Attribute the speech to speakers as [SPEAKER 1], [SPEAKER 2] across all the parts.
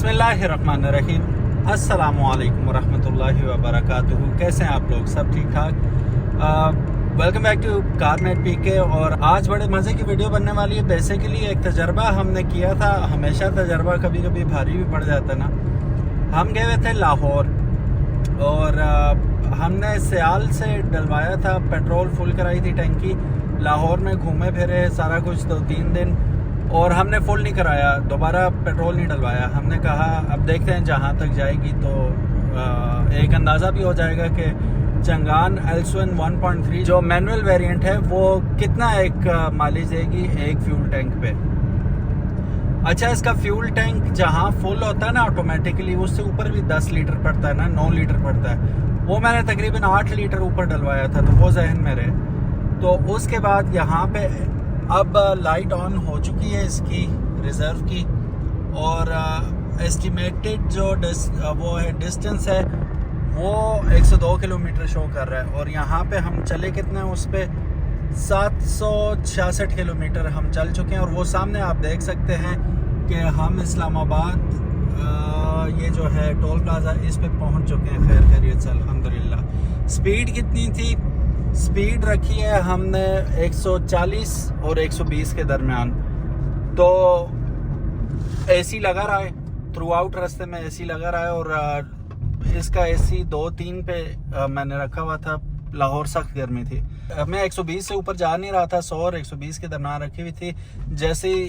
[SPEAKER 1] बिस्मिल्लाहिर्रहमानिर्रहीम। अस्सलामुअलैकुम वरहमतुल्लाहि वबरकातुहू। कैसे हैं आप लोग? सब ठीक ठाक। वेलकम बैक टू कारनेट पीके। और आज बड़े मज़े की वीडियो बनने वाली है। बेसिकली एक तजर्बा हमने किया था। हमेशा तजर्बा कभी कभी भारी भी पड़ जाता ना। हम गए हुए थे लाहौर और हमने सियाल से डलवाया था, पेट्रोल फुल कराई थी टंकी। लाहौर में घूमे फिरे सारा कुछ 2-3 दिन और हमने फुल नहीं कराया, दोबारा पेट्रोल नहीं डलवाया। हमने कहा अब देखते हैं जहाँ तक जाएगी तो एक अंदाज़ा भी हो जाएगा कि चंगान एल्सवन 1.3 जो मैनुअल वेरिएंट है वो कितना एक माइलेज देगी एक फ्यूल टैंक पे। अच्छा, इसका फ्यूल टैंक जहाँ फुल होता है ना ऑटोमेटिकली, उससे ऊपर भी 10 लीटर पड़ता है ना, 9 लीटर पड़ता है। वो मैंने तकरीबन 8 लीटर ऊपर डलवाया था, तो वो जहन में रहे। तो उसके बाद यहाँ पे अब लाइट ऑन हो चुकी है इसकी रिज़र्व की, और एस्टिमेटेड जो वो है डिस्टेंस है वो 102 किलोमीटर शो कर रहा है। और यहाँ पे हम चले कितने हैं उस पर 766 किलोमीटर हम चल चुके हैं। और वो सामने आप देख सकते हैं कि हम इस्लामाबाद ये जो है टोल प्लाजा इस पे पहुँच चुके हैं खैर खैरियत से अल्हम्दुलिल्लाह। स्पीड कितनी थी? स्पीड रखी है हमने 140 और 120 के दरमियान। तो एसी लगा रहा है थ्रू आउट, रास्ते में एसी लगा रहा है। और इसका एसी 2-3 पे मैंने रखा हुआ था। लाहौर सख्त गर्मी थी, मैं 120 से ऊपर जा नहीं रहा था। 100 और 120 के दरमियान रखी हुई थी। जैसे ही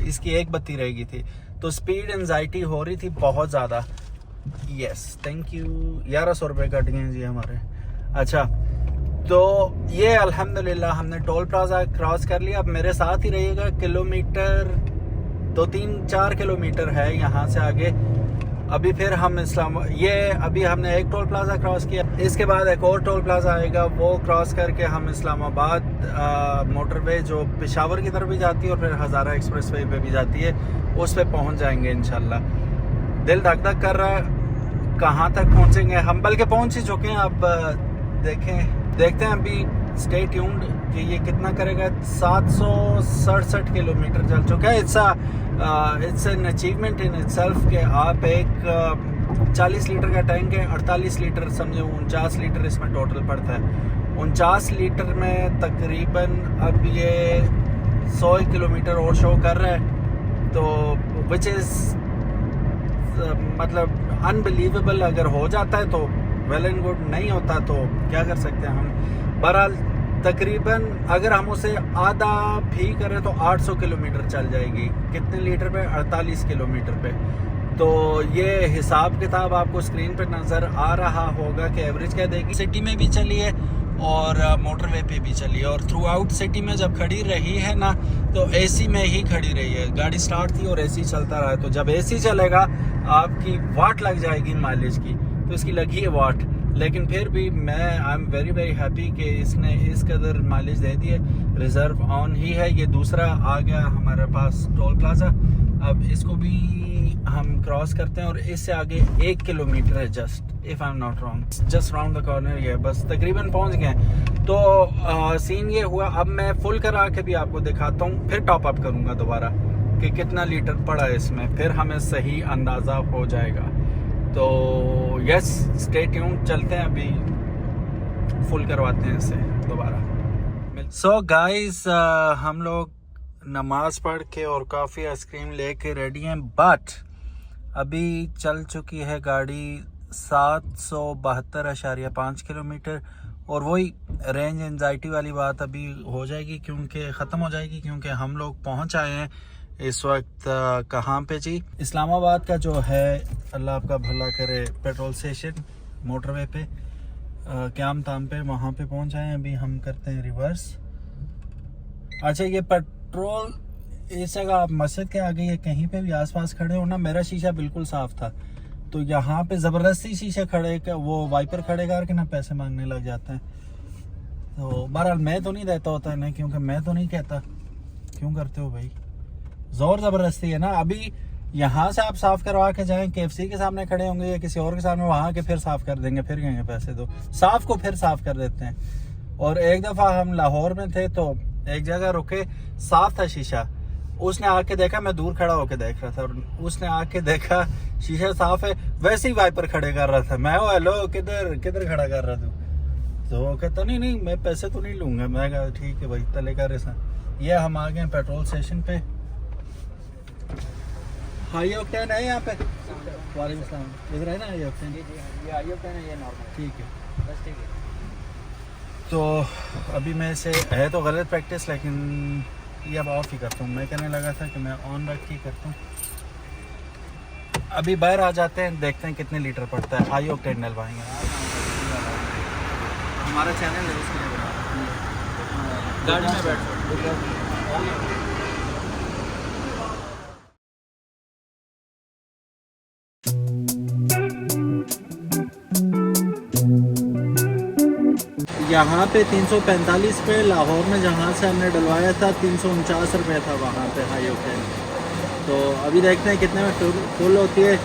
[SPEAKER 1] इसकी एक बत्ती रहेगी थी तो स्पीड एंजाइटी हो रही थी बहुत ज़्यादा। Yes, thank you. 1100 रुपये कट गए जी हमारे। अच्छा, तो ये अल्हम्दुलिल्लाह हमने टोल प्लाजा क्रॉस कर लिया। अब मेरे साथ ही रहिएगा, किलोमीटर 2-3-4 किलोमीटर है यहाँ से आगे। अभी फिर हम अभी हमने एक टोल प्लाजा क्रॉस किया, इसके बाद एक और टोल प्लाजा आएगा, वो क्रॉस करके हम इस्लामाबाद मोटरवे जो पेशावर की तरफ भी जाती है और फिर हज़ारा एक्सप्रेस वे पे भी जाती है, उस पे पहुँच जाएंगे इंशाल्लाह। दिल धक धक कर रहा है कहाँ तक पहुँचेंगे हम, बल्कि पहुँच ही चुके हैं। अब देखते हैं अभी। स्टे ट्यून्ड कि ये कितना करेगा। 767 किलोमीटर चल चुका है। It's an achievement in itself कि आप एक 40 लीटर का टैंक है, 48 लीटर समझो 49 लीटर इसमें टोटल पड़ता है। 49 लीटर में तकरीबन अब ये 100 किलोमीटर और शो कर रहा है, तो विच इज़ मतलब अनबिलीवेबल। अगर हो जाता है तो वेल एंड गुड, नहीं होता तो क्या कर सकते हैं हम। बहरहाल तकरीबन अगर हम उसे आधा भी करें तो 800 किलोमीटर चल जाएगी। कितने लीटर पे? 48 किलोमीटर पे। तो ये हिसाब किताब आपको स्क्रीन पे नज़र आ रहा होगा कि एवरेज क्या देगी। सिटी में भी चली है और मोटरवे पे भी चली है। और थ्रू आउट सिटी में जब खड़ी रही है ना तो एसी में ही खड़ी रही है। गाड़ी स्टार्ट थी और एसी चलता रहा। तो जब एसी चलेगा आपकी वाट लग जाएगी माइलेज की, तो इसकी लगी है वाट। लेकिन फिर भी I am very very happy कि इसने इस कदर माइलेज दे दिए। रिज़र्व ऑन ही है। ये दूसरा आ गया हमारे पास टोल प्लाजा। अब इसको भी हम क्रॉस करते हैं और इससे आगे 1 किलोमीटर है just, if I am not wrong, just round the corner. ये बस तकरीबन पहुंच गए। तो सीन ये हुआ। अब मैं फुल करा के भी आपको दिखाता हूँ, फिर टॉप अप करूँगा दोबारा कि कितना लीटर पड़ा है इसमें, फिर हमें सही अंदाज़ा हो जाएगा। तो यस, स्टे ट्यून्ड। चलते हैं अभी फुल करवाते हैं इसे दोबारा। सो गाइस, हम लोग नमाज पढ़ के और काफ़ी आइसक्रीम लेके रेडी हैं, बट अभी चल चुकी है गाड़ी 772.5 किलोमीटर। और वही रेंज एंजाइटी वाली बात अभी हो जाएगी, क्योंकि ख़त्म हो जाएगी, क्योंकि हम लोग पहुंच आए हैं इस वक्त कहाँ पे जी? इस्लामाबाद का जो है, अल्लाह आपका भला करे, पेट्रोल स्टेशन मोटरवे पे क्याम ताम पे, वहाँ पे पहुँच आए हैं। अभी हम करते हैं रिवर्स। अच्छा, ये पेट्रोल इस जगह आप मस्जिद के आगे या कहीं पे भी आसपास खड़े हो ना, मेरा शीशा बिल्कुल साफ था। तो यहाँ पे ज़बरदस्ती शीशे खड़े वो वाइपर खड़े करके ना पैसे मांगने लग जाते हैं। तो बहरहाल मैं तो नहीं देता होता है ना, क्योंकि मैं तो नहीं कहता। क्यों करते हो भाई? जोर ज़बरदस्ती है ना। अभी यहाँ से आप साफ़ करवा के जाएं, KFC के सामने खड़े होंगे या किसी और के सामने, वहाँ के फिर साफ़ कर देंगे, फिर कहेंगे पैसे दो। साफ़ को फिर साफ़ कर देते हैं। और एक दफ़ा हम लाहौर में थे तो एक जगह रुके, साफ़ था शीशा। उसने आके देखा, मैं दूर खड़ा होके देख रहा था, और उसने आके देखा शीशा साफ है, वैसे ही वाइपर खड़े कर रहा था। मैं हेलो किधर किधर खड़ा कर रहा तू? तो कहता नहीं नहीं मैं पैसे तो नहीं लूंगा। मैं कहा ठीक है भाई तले कर ऐसा। ये हम आ गए पेट्रोल स्टेशन पे। हाई ऑक्टेन है यहाँ पे? वालेकुम सलाम। इधर है ना हाई ऑक्टेन?
[SPEAKER 2] ये हाई ऑक्टेन है, ये नॉर्मल।
[SPEAKER 1] ठीक है।
[SPEAKER 2] बस ठीक है।
[SPEAKER 1] तो अभी मैं इसे है तो गलत प्रैक्टिस, लेकिन ये अब ऑफ ही करता हूँ। मैं कहने लगा था कि मैं ऑन रख के करता हूँ। अभी बाहर आ जाते हैं, देखते हैं कितने लीटर पड़ता है। हाई ऑक्टेन डलवाएंगे। हमारा चैनल है उसके लिए गाड़ी में बैठ। यहाँ पे 345 पे, लाहौर में जहाँ से हमने डलवाया था 349 रुपये था वहाँ पे हाई ऑक्टेन। तो अभी देखते हैं कितने में फुल होती है।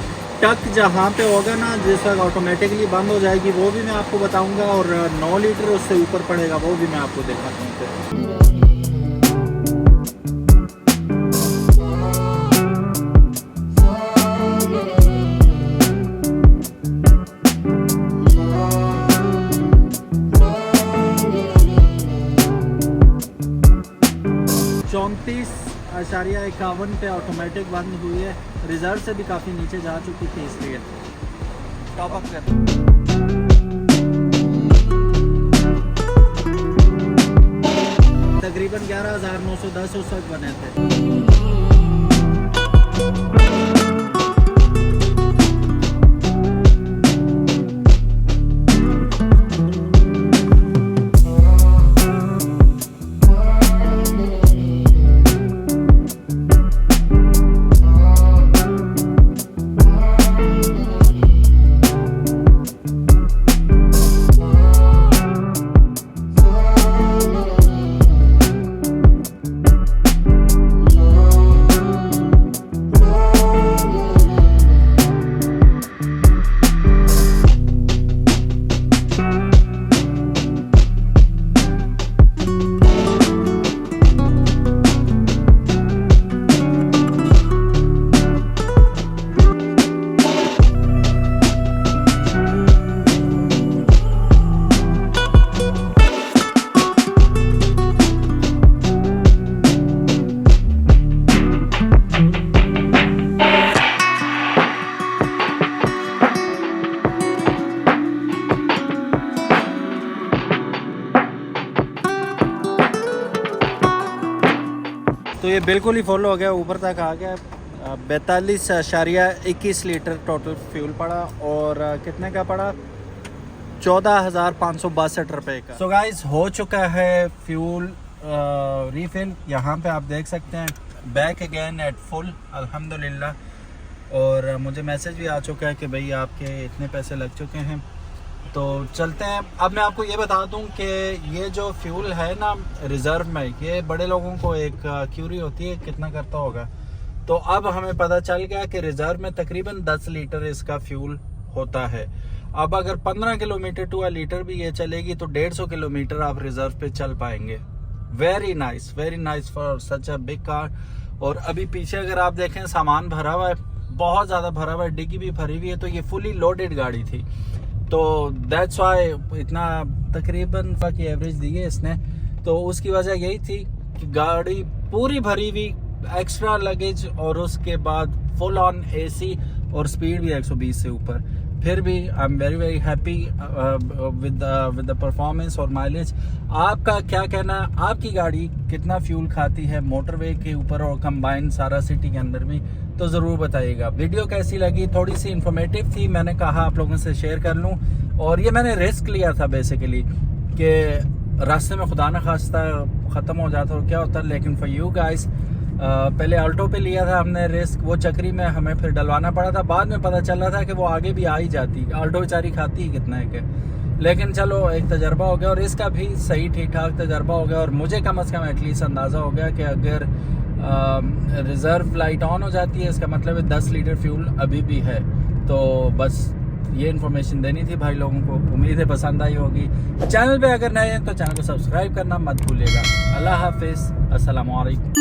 [SPEAKER 1] टक जहाँ पे होगा ना जिस वक्त ऑटोमेटिकली बंद हो जाएगी वो भी मैं आपको बताऊंगा, और 9 लीटर उससे ऊपर पड़ेगा वो भी मैं आपको दिखाता हूँ। $34.51 पे ऑटोमेटिक बंद हुई है। रिजर्व से भी काफ़ी नीचे जा चुकी थी, इसलिए टॉप अप कर। तकरीबन 11,910 उस वक्त बने थे। तो ये बिल्कुल ही फुल हो गया, ऊपर तक आ गया। 42.21 लीटर टोटल फ्यूल पड़ा, और कितने का पड़ा? 14,562 रुपये का। सो गाइस हो चुका है फ्यूल रीफिल। यहाँ पे आप देख सकते हैं बैक अगेन एट फुल अल्हम्दुलिल्लाह। और मुझे मैसेज भी आ चुका है कि भाई आपके इतने पैसे लग चुके हैं। तो चलते हैं। अब मैं आपको ये बता दूं कि ये जो फ्यूल है ना रिज़र्व में, ये बड़े लोगों को एक क्यूरी होती है कितना करता होगा। तो अब हमें पता चल गया कि रिज़र्व में तकरीबन 10 लीटर इसका फ्यूल होता है। अब अगर 15 किलोमीटर टू लीटर भी ये चलेगी तो 150 किलोमीटर आप रिज़र्व पे चल पाएंगे। Very nice for such a big car. और अभी पीछे अगर आप देखें सामान भरा हुआ है, बहुत ज़्यादा भरा हुआ है, डिग्गी भी भरी हुई है। तो ये फुली लोडेड गाड़ी थी, तो दैट्स वाई इतना तकरीबन की एवरेज दी है इसने। तो उसकी वजह यही थी कि गाड़ी पूरी भरी हुई, एक्स्ट्रा लगेज, और उसके बाद फुल ऑन एसी, और स्पीड भी 120 से ऊपर। फिर भी I am very happy with the performance और माइलेज। आपका क्या कहना, आपकी गाड़ी कितना फ्यूल खाती है मोटरवे के ऊपर और कंबाइन सारा सिटी के अंदर भी, तो ज़रूर बताइएगा। वीडियो कैसी लगी? थोड़ी सी इन्फॉर्मेटिव थी, मैंने कहा आप लोगों से शेयर कर लूं। और ये मैंने रिस्क लिया था बेसिकली कि रास्ते में खुदा न खास्ता ख़त्म हो जाता और क्या होता, लेकिन फॉर यू गाइस पहले अल्टो पे लिया था हमने रिस्क, वो चक्री में हमें फिर डलवाना पड़ा था। बाद में पता चला था कि वो आगे भी आ ही जाती, अल्टो बेचारी खाती ही कितना है कि। लेकिन चलो एक तजर्बा हो गया, और इसका भी सही ठीक ठाक तजर्बा हो गया। और मुझे कम अज़ कम एटलीस्ट अंदाज़ा हो गया कि अगर रिज़र्व लाइट ऑन हो जाती है इसका मतलब है 10 लीटर फ्यूल अभी भी है। तो बस ये इन्फॉर्मेशन देनी थी भाई लोगों को। उम्मीद है पसंद आई होगी। चैनल पे अगर नए हैं तो चैनल को सब्सक्राइब करना मत भूलिएगा। अल्लाह हाफिज़, अस्सलाम वालेकुम।